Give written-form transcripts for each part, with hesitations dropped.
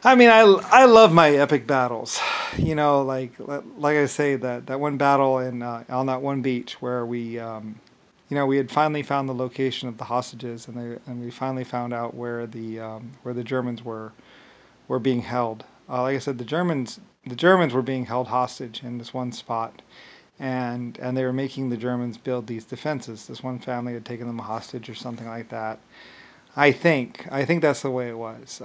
I mean, I love my epic battles. You know, like I say, that one battle in on that one beach where you know, we had finally found the location of the hostages, and we finally found out where the Germans were being held. Like I said, the Germans were being held hostage in this one spot, and they were making the Germans build these defenses. This one family had taken them hostage or something like that. I think that's the way it was.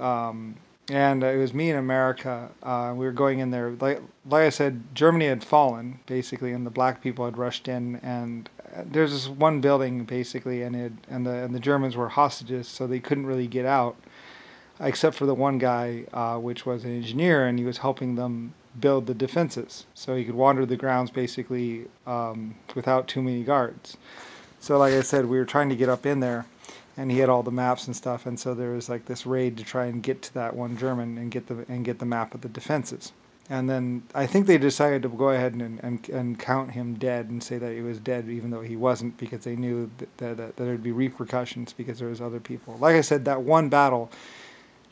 And it was me in America. We were going in there. Like I said, Germany had fallen basically, and the black people had rushed in. And there's this one building basically, and the Germans were hostages, so they couldn't really get out, except for the one guy, which was an engineer, and he was helping them build the defenses, so he could wander the grounds basically without too many guards. So, like I said, we were trying to get up in there, and he had all the maps and stuff, and so there was like this raid to try and get to that one German and get the map of the defenses. And then I think they decided to go ahead and count him dead and say that he was dead, even though he wasn't, because they knew that there'd be repercussions because there was other people. Like I said, that one battle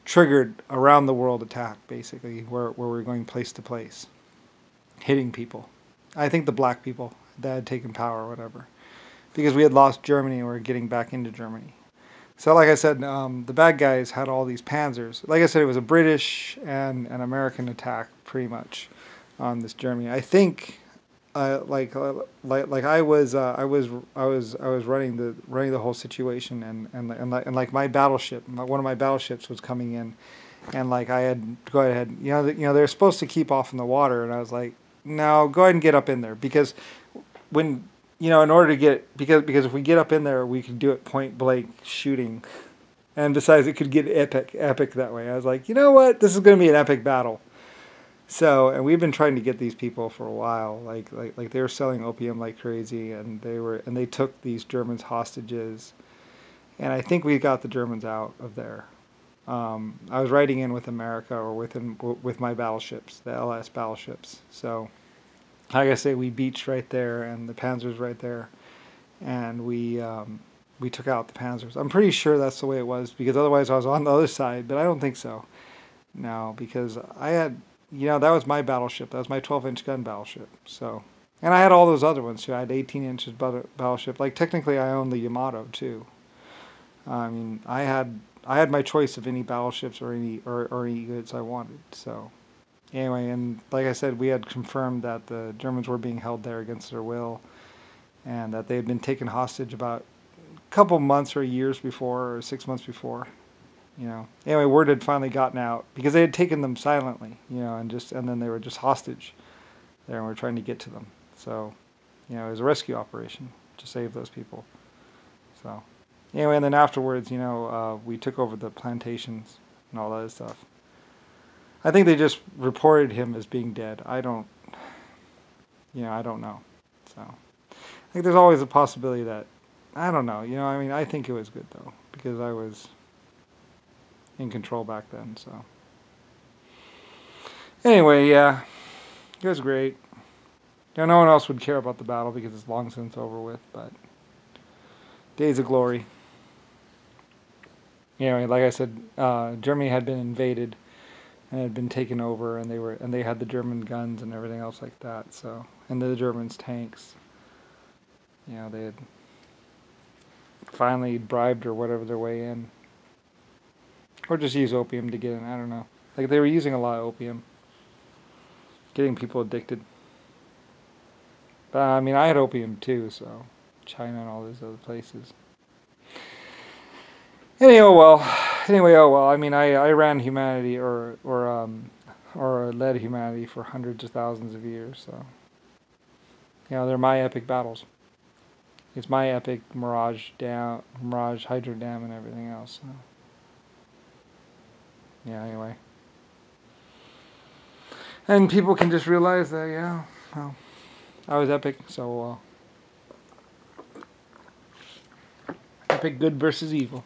triggered around the world attack, basically, where we were going place to place, hitting people. I think the black people that had taken power or whatever, because we had lost Germany and we were getting back into Germany. So like I said, the bad guys had all these panzers. Like I said, it was a British and an American attack, pretty much, on this Germany. I think, like I was running the whole situation, and like my battleship, one of my battleships was coming in, and like I had to go ahead. They're supposed to keep off in the water, and I was like, no, go ahead and get up in there, because when in order to get, because if we get up in there, we could do it point blank shooting, and besides, it could get epic that way. I was like, you know what, this is going to be an epic battle. So, and we've been trying to get these people for a while. Like they were selling opium like crazy, and they took these Germans hostages, and I think we got the Germans out of there. I was riding in with America, or with my battleships, the LS battleships. So, like I say, we beached right there, and the Panzer's right there, and we took out the Panzers. I'm pretty sure that's the way it was, because otherwise I was on the other side, but I don't think so. No, because I had, that was my battleship. That was my 12-inch gun battleship. So, and I had all those other ones too. I had 18 inches battleship. Like technically, I owned the Yamato too. I mean, I had my choice of any battleships or any goods I wanted. So. Anyway, and like I said, we had confirmed that the Germans were being held there against their will, and that they had been taken hostage about a couple months or years before, or 6 months before. Anyway, word had finally gotten out, because they had taken them silently, and then they were just hostage there, and we were trying to get to them. So, it was a rescue operation to save those people. So, anyway, and then afterwards, we took over the plantations and all that other stuff. I think they just reported him as being dead. I don't know. So, I think there's always a possibility that, I don't know. I mean, I think it was good, though, because I was in control back then, so. Anyway, yeah, it was great. No one else would care about the battle because it's long since over with, but days of glory. Anyway, like I said, Germany had been invaded and had been taken over, and they had the German guns and everything else like that. So, and the Germans' tanks. They had finally bribed or whatever their way in, or just use opium to get in. I don't know. Like they were using a lot of opium, getting people addicted. But I mean, I had opium too, so China and all these other places. Anyway, oh well. I mean, I ran humanity, or led humanity for hundreds of thousands of years. So, they're my epic battles. It's my epic Mirage Hydro Dam, and everything else. So. Yeah. Anyway, and people can just realize that, well, I was epic. So, epic good versus evil.